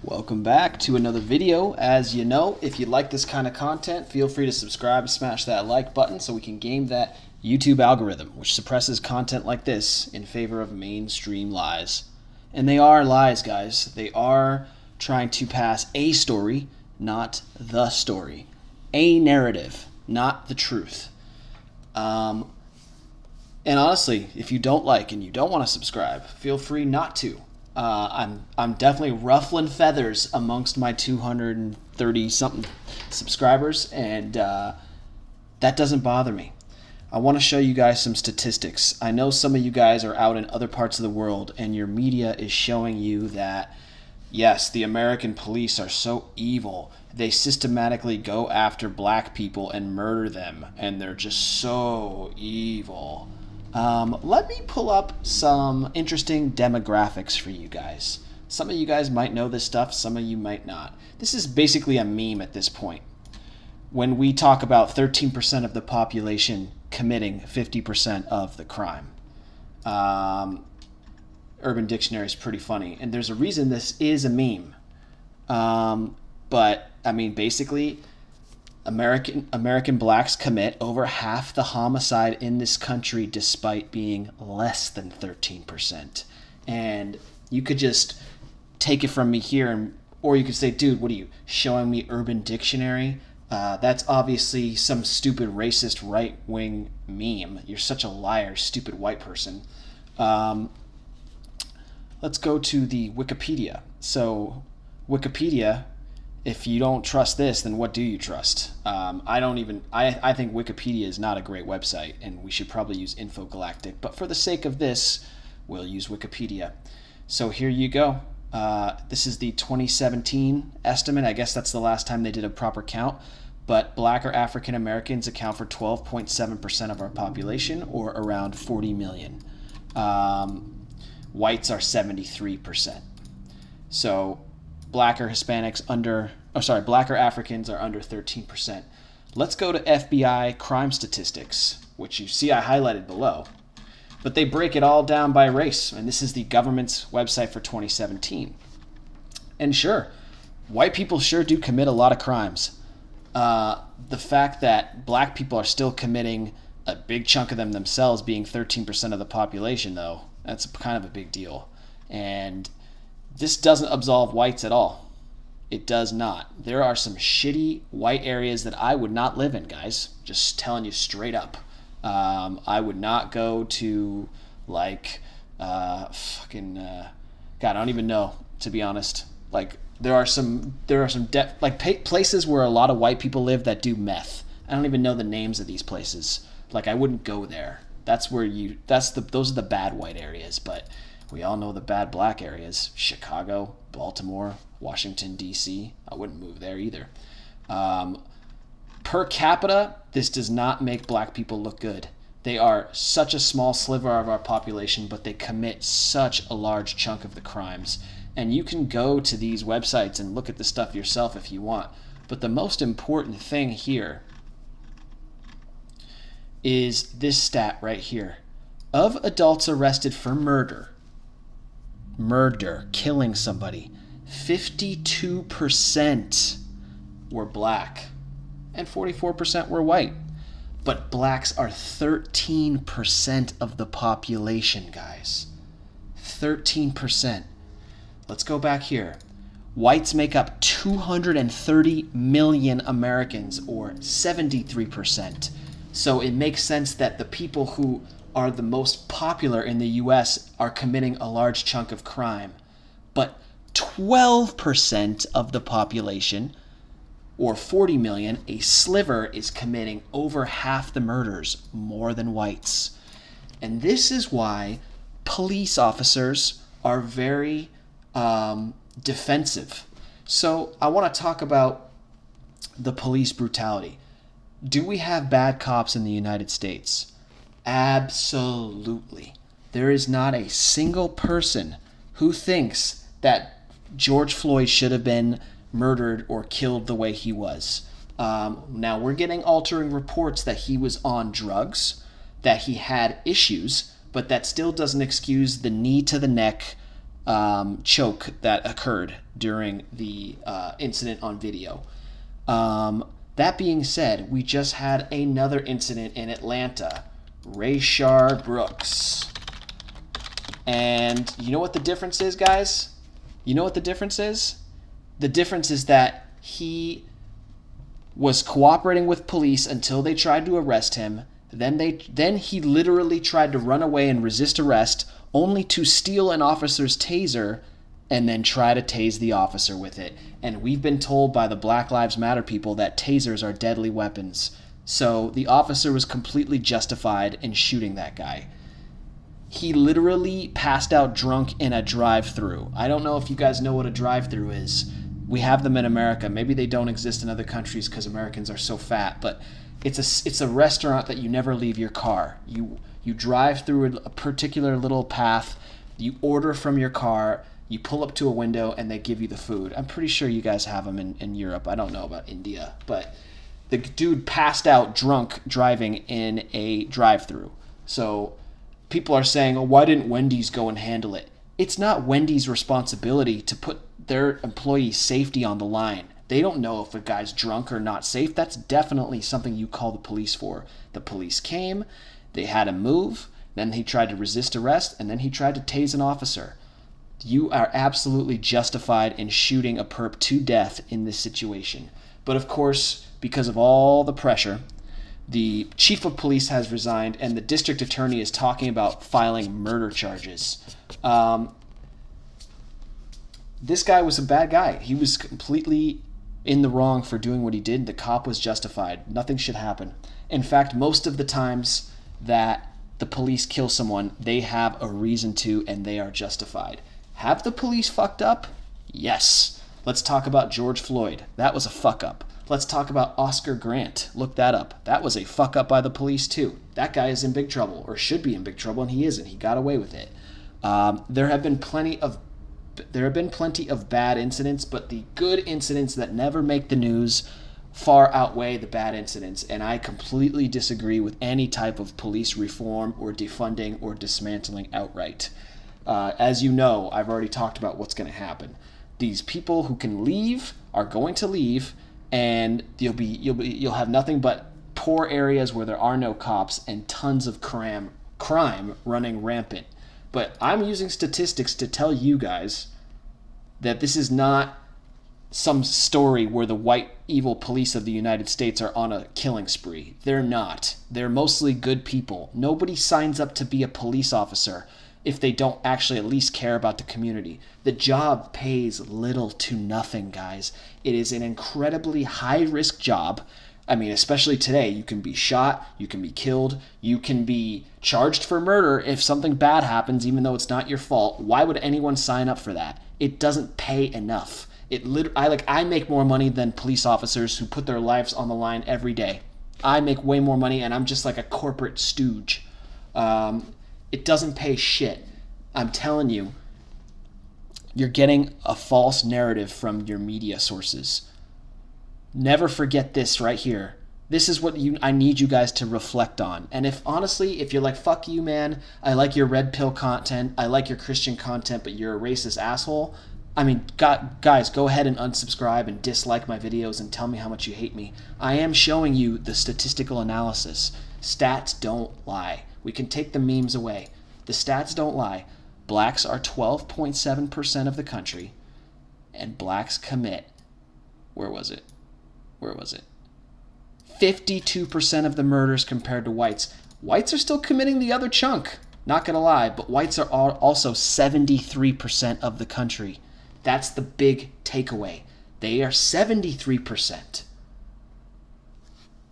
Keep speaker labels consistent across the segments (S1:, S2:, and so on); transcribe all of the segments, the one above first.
S1: Welcome back to another video. As you know, if you like this kind of content, feel free to subscribe, smash that like button so we can game that YouTube algorithm, which suppresses content like this in favor of mainstream lies. And they are lies, guys. They are trying to pass a story, not the story. A narrative, not the truth. And honestly, if you don't like and you don't want to subscribe, feel free not to. I'm definitely ruffling feathers amongst my 230 something subscribers, and that doesn't bother me. I want to show you guys some statistics. I know some of you guys are out in other parts of the world and your media is showing you that yes, the American police are so evil. They systematically go after black people and murder them, and they're just so evil. Let me pull up some interesting demographics for you guys. Some of you guys might know this stuff, some of you might not. This is basically a meme at this point. When we talk about 13% of the population committing 50% of the crime. Urban Dictionary is pretty funny, and there's a reason this is a meme. But, I mean, basically, American blacks commit over half the homicide in this country despite being less than 13%. And you could just take it from me here, or you could say, dude, what are you, showing me Urban Dictionary? That's obviously some stupid racist right-wing meme. You're such a liar, stupid white person. Let's go to the Wikipedia. So Wikipedia, if you don't trust this, then what do you trust? I think Wikipedia is not a great website, and we should probably use galactic. But for the sake of this, we'll use Wikipedia. So here you go. This is the 2017 estimate. I guess that's the last time they did a proper count. But black or African Americans account for 12.7% of our population, or around 40 million. Whites are 73%. So black or Hispanics black or Africans are under 13%. Let's go to FBI crime statistics, which you see I highlighted below. But they break it all down by race, and this is the government's website for 2017. And sure, white people sure do commit a lot of crimes. The fact that black people are still committing a big chunk of them themselves, being 13% of the population, though, that's kind of a big deal. And this doesn't absolve whites at all. It does not. There are some shitty white areas that I would not live in, guys. Just telling you straight up. I would not go to God, I don't even know, to be honest. Like there are some places where a lot of white people live that do meth. I don't even know the names of these places. Like I wouldn't go there. Those are the bad white areas, but we all know the bad black areas. Chicago, Baltimore, Washington, D.C. I wouldn't move there either. Per capita, this does not make black people look good. They are such a small sliver of our population, but they commit such a large chunk of the crimes. And you can go to these websites and look at the stuff yourself if you want. But the most important thing here is this stat right here. Of adults arrested for murder, killing somebody, 52% were black and 44% were white. But blacks are 13% of the population, guys. 13%. Let's go back here. Whites make up 230 million Americans, or 73%. So it makes sense that the people who are the most popular in the US are committing a large chunk of crime. But 12% of the population, or 40 million, a sliver, is committing over half the murders, more than whites. And this is why police officers are very defensive. So I want to talk about the police brutality. Do we have bad cops in the United States? Absolutely. There is not a single person who thinks that George Floyd should have been murdered or killed the way he was. Now, we're getting altering reports that he was on drugs, that he had issues, but that still doesn't excuse the knee to the neck, choke that occurred during the incident on video. That being said, we just had another incident in Atlanta. Rayshard Brooks. And you know what the difference is, guys? You know what the difference is? The difference is that he was cooperating with police until they tried to arrest him. Then he literally tried to run away and resist arrest, only to steal an officer's taser and then try to tase the officer with it. And we've been told by the Black Lives Matter people that tasers are deadly weapons. So the officer was completely justified in shooting that guy. He literally passed out drunk in a drive-thru. I don't know if you guys know what a drive-thru is. We have them in America. Maybe they don't exist in other countries because Americans are so fat, but it's a restaurant that you never leave your car. You drive through a particular little path, you order from your car, you pull up to a window, and they give you the food. I'm pretty sure you guys have them in Europe. I don't know about India, but the dude passed out drunk driving in a drive-thru. So people are saying, oh, why didn't Wendy's go and handle it? It's not Wendy's responsibility to put their employees' safety on the line. They don't know if a guy's drunk or not safe. That's definitely something you call the police for. The police came, they had him move, then he tried to resist arrest, and then he tried to tase an officer. You are absolutely justified in shooting a perp to death in this situation. But of course, because of all the pressure, the chief of police has resigned, and the district attorney is talking about filing murder charges. This guy was a bad guy. He was completely in the wrong for doing what he did. The cop was justified. Nothing should happen. In fact, most of the times that the police kill someone, they have a reason to, and they are justified. Have the police fucked up? Yes. Let's talk about George Floyd. That was a fuck up. Let's talk about Oscar Grant. Look that up. That was a fuck up by the police too. That guy is in big trouble, or should be in big trouble, and he isn't. He got away with it. There have been plenty of bad incidents, but the good incidents that never make the news far outweigh the bad incidents, and I completely disagree with any type of police reform or defunding or dismantling outright. As you know, I've already talked about what's going to happen. These people who can leave are going to leave, and you'll have nothing but poor areas where there are no cops and tons of crime running rampant. But I'm using statistics to tell you guys that this is not some story where the white evil police of the United States are on a killing spree. They're not. They're mostly good people. Nobody signs up to be a police officer if they don't actually at least care about the community. The job pays little to nothing, guys. It is an incredibly high-risk job. I mean, especially today, you can be shot, you can be killed, you can be charged for murder if something bad happens, even though it's not your fault. Why would anyone sign up for that? It doesn't pay enough. I make more money than police officers who put their lives on the line every day. I make way more money, and I'm just like a corporate stooge. It doesn't pay shit. I'm telling you, you're getting a false narrative from your media sources. Never forget this right here. This is what I need you guys to reflect on. And if you're like, fuck you, man, I like your red pill content, I like your Christian content, but you're a racist asshole, I mean, guys, go ahead and unsubscribe and dislike my videos and tell me how much you hate me. I am showing you the statistical analysis. Stats don't lie. We can take the memes away. The stats don't lie. Blacks are 12.7% of the country, and blacks commit, where was it? 52% of the murders compared to whites. Whites are still committing the other chunk, not gonna lie, but whites are also 73% of the country. That's the big takeaway. They are 73%.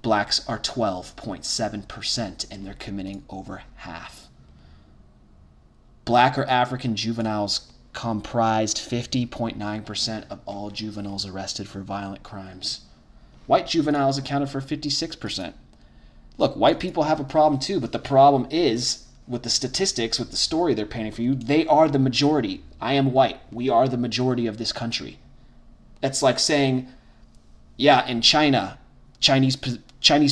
S1: Blacks are 12.7%, and they're committing over half. Black or African juveniles comprised 50.9% of all juveniles arrested for violent crimes. White juveniles accounted for 56%. Look, white people have a problem too, but the problem is, with the statistics, with the story they're painting for you, they are the majority. I am white. We are the majority of this country. That's like saying, yeah, in China, Chinese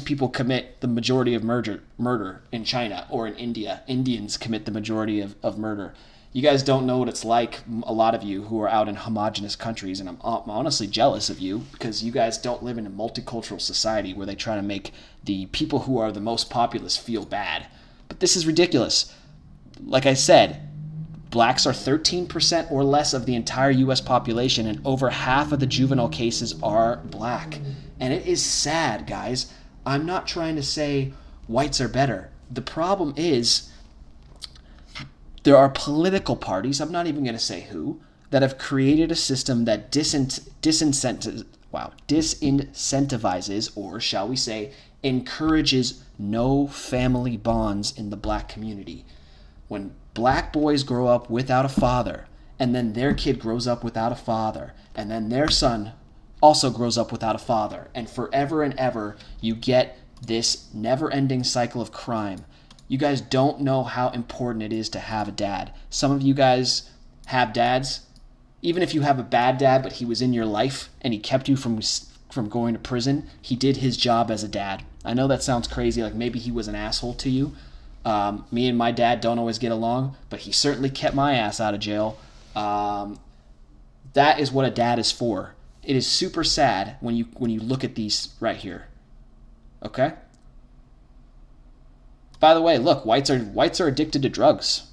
S1: people commit the majority of murder in China, or in India, Indians commit the majority of murder. You guys don't know what it's like, a lot of you who are out in homogenous countries, and I'm honestly jealous of you because you guys don't live in a multicultural society where they try to make the people who are the most populous feel bad. But this is ridiculous. Like I said, blacks are 13% or less of the entire U.S. population, and over half of the juvenile cases are black. And it is sad, guys. I'm not trying to say whites are better. The problem is there are political parties, I'm not even going to say who, that have created a system that disincentivizes, or shall we say, encourages no family bonds in the black community. When black boys grow up without a father, and then their kid grows up without a father, and then their son also grows up without a father, and forever and ever you get this never-ending cycle of crime. You guys don't know how important it is to have a dad. Some of you guys have dads. Even if you have a bad dad, but he was in your life and he kept you from going to prison, he did his job as a dad. I know that sounds crazy, like maybe he was an asshole to you. Me and my dad don't always get along, but he certainly kept my ass out of jail. That is what a dad is for. It is super sad when you look at these right here. Okay? By the way, look, whites are addicted to drugs.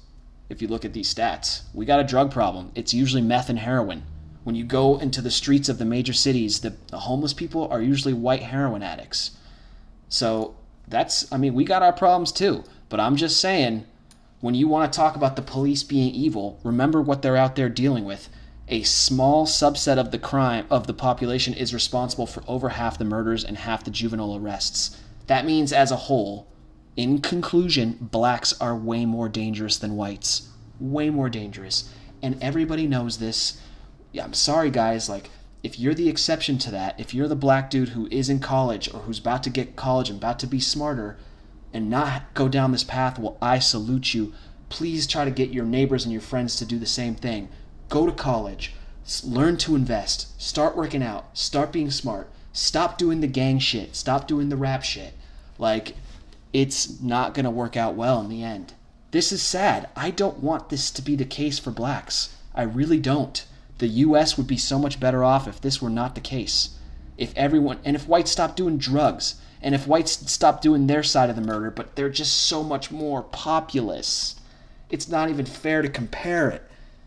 S1: If you look at these stats, we got a drug problem. It's usually meth and heroin. When you go into the streets of the major cities, the homeless people are usually white heroin addicts. So we got our problems too. But I'm just saying, when you want to talk about the police being evil, remember what they're out there dealing with. A small subset of the population is responsible for over half the murders and half the juvenile arrests. That means as a whole, in conclusion, blacks are way more dangerous than whites. Way more dangerous. And everybody knows this. Yeah, I'm sorry, guys. Like, if you're the exception to that, if you're the black dude who is in college or who's about to get college and about to be smarter and not go down this path, well, I salute you. Please try to get your neighbors and your friends to do the same thing. Go to college. Learn to invest. Start working out. Start being smart. Stop doing the gang shit. Stop doing the rap shit. Like, it's not going to work out well in the end. This is sad. I don't want this to be the case for blacks. I really don't. The U.S. would be so much better off if this were not the case. If whites stopped doing drugs, and if whites stopped doing their side of the murder, but they're just so much more populous. It's not even fair to compare it.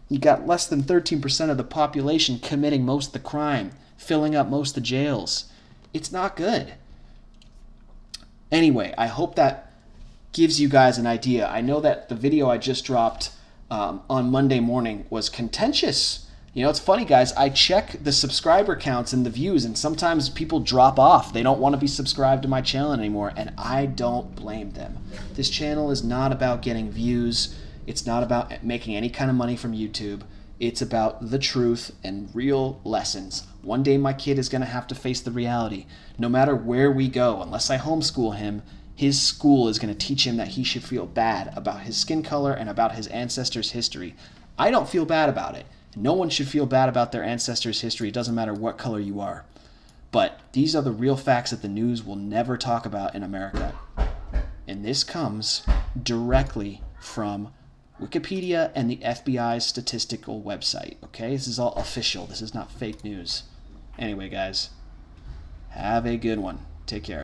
S1: You got less than 13% of the population committing most of the crime, filling up most of the jails. It's not good. Anyway, I hope that gives you guys an idea. I know that the video I just dropped on Monday morning was contentious. You know, it's funny, guys. I check the subscriber counts and the views, and sometimes people drop off. They don't want to be subscribed to my channel anymore, and I don't blame them. This channel is not about getting views. It's not about making any kind of money from YouTube. It's about the truth and real lessons. One day my kid is going to have to face the reality. No matter where we go, unless I homeschool him, his school is going to teach him that he should feel bad about his skin color and about his ancestors' history. I don't feel bad about it. No one should feel bad about their ancestors' history. It doesn't matter what color you are. But these are the real facts that the news will never talk about in America. And this comes directly from Wikipedia and the FBI's statistical website. Okay, this is all official. This is not fake news. Anyway, guys, have a good one. Take care.